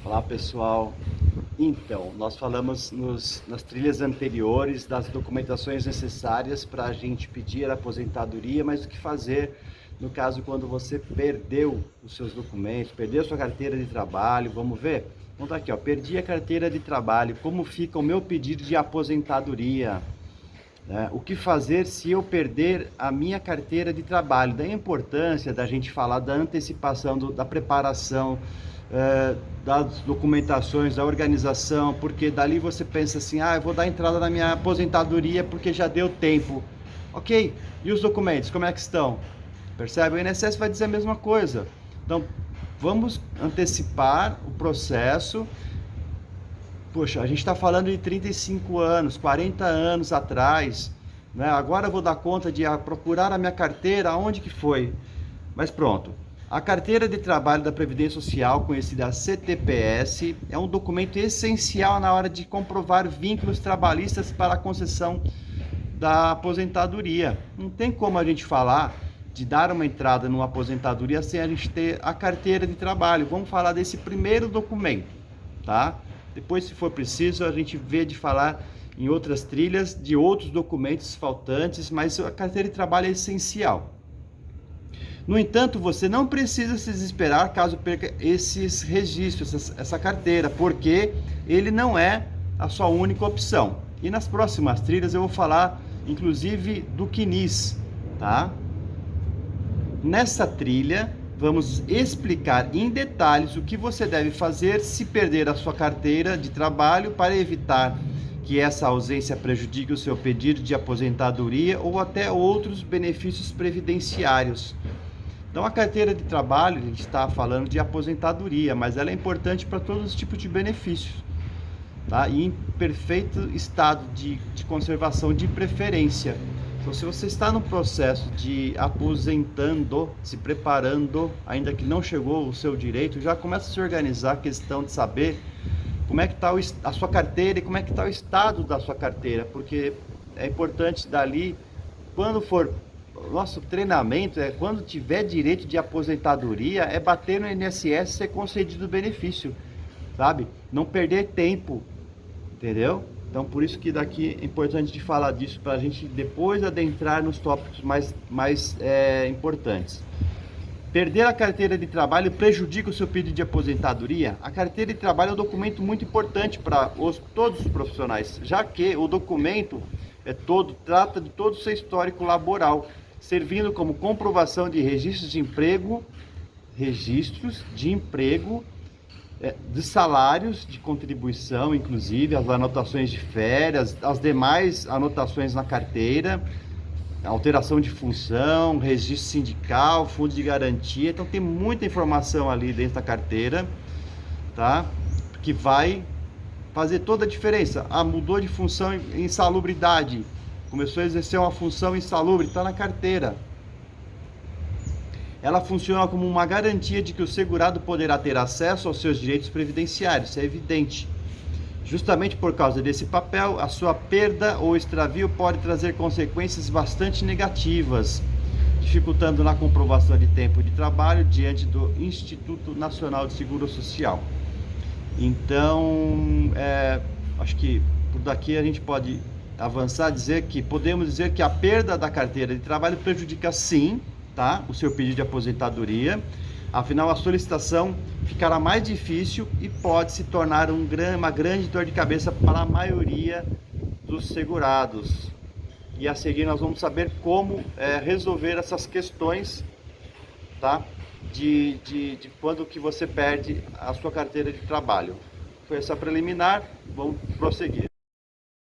Olá pessoal, então nós falamos nas trilhas anteriores das documentações necessárias para a gente pedir a aposentadoria, mas o que fazer no caso quando você perdeu os seus documentos, perdeu sua carteira de trabalho. Vamos ver? Então tá aqui, ó, perdi a carteira de trabalho, como fica o meu pedido de aposentadoria? O que fazer se eu perder a minha carteira de trabalho? Daí a importância da gente falar da antecipação, da preparação, das documentações, da organização, porque dali você pensa assim, eu vou dar entrada na minha aposentadoria porque já deu tempo. Ok, e os documentos, como é que estão? Percebe? O INSS vai dizer a mesma coisa. Então, vamos antecipar o processo. Poxa, a gente está falando de 35 anos, 40 anos atrás, né? Agora eu vou dar conta de procurar a minha carteira, onde que foi? Mas pronto. A carteira de trabalho da Previdência Social, conhecida CTPS, é um documento essencial na hora de comprovar vínculos trabalhistas para a concessão da aposentadoria. Não tem como a gente falar de dar uma entrada numa aposentadoria sem a gente ter a carteira de trabalho. Vamos falar desse primeiro documento, tá? Depois, se for preciso, a gente vê de falar em outras trilhas de outros documentos faltantes, mas a carteira de trabalho é essencial. No entanto, você não precisa se desesperar caso perca esses registros, essa carteira, porque ele não é a sua única opção. E nas próximas trilhas eu vou falar, inclusive, do CNIS, tá? Nessa trilha, vamos explicar em detalhes o que você deve fazer se perder a sua carteira de trabalho para evitar que essa ausência prejudique o seu pedido de aposentadoria ou até outros benefícios previdenciários. Então, a carteira de trabalho, a gente está falando de aposentadoria, mas ela é importante para todos os tipos de benefícios, tá? E em perfeito estado de conservação de preferência. Então, se você está no processo de aposentando, se preparando, ainda que não chegou o seu direito, já começa a se organizar a questão de saber como é que está a sua carteira e como é que está o estado da sua carteira, porque é importante dali, quando for nosso treinamento, quando tiver direito de aposentadoria, é bater no INSS ser concedido o benefício, sabe? Não perder tempo, entendeu? Então, por isso que daqui é importante de falar disso, para a gente depois adentrar nos tópicos mais importantes. Perder a carteira de trabalho prejudica o seu pedido de aposentadoria? A carteira de trabalho é um documento muito importante para todos os profissionais, já que o documento trata de todo o seu histórico laboral, servindo como comprovação de registros de emprego, de salários, de contribuição, inclusive as anotações de férias, as demais anotações na carteira, alteração de função, registro sindical, fundo de garantia. Então tem muita informação ali dentro da carteira, tá? Que vai fazer toda a diferença. Mudou de função em insalubridade, começou a exercer uma função insalubre, está na carteira. Ela funciona como uma garantia de que o segurado poderá ter acesso aos seus direitos previdenciários, isso é evidente. Justamente por causa desse papel, a sua perda ou extravio pode trazer consequências bastante negativas, dificultando na comprovação de tempo de trabalho diante do Instituto Nacional de Seguro Social. Então, acho que por daqui a gente pode avançar, podemos dizer que a perda da carteira de trabalho prejudica sim, tá? O seu pedido de aposentadoria. Afinal, a solicitação ficará mais difícil e pode se tornar uma grande dor de cabeça para a maioria dos segurados. E a seguir nós vamos saber como resolver essas questões, tá? De quando que você perde a sua carteira de trabalho. Foi essa preliminar, vamos prosseguir.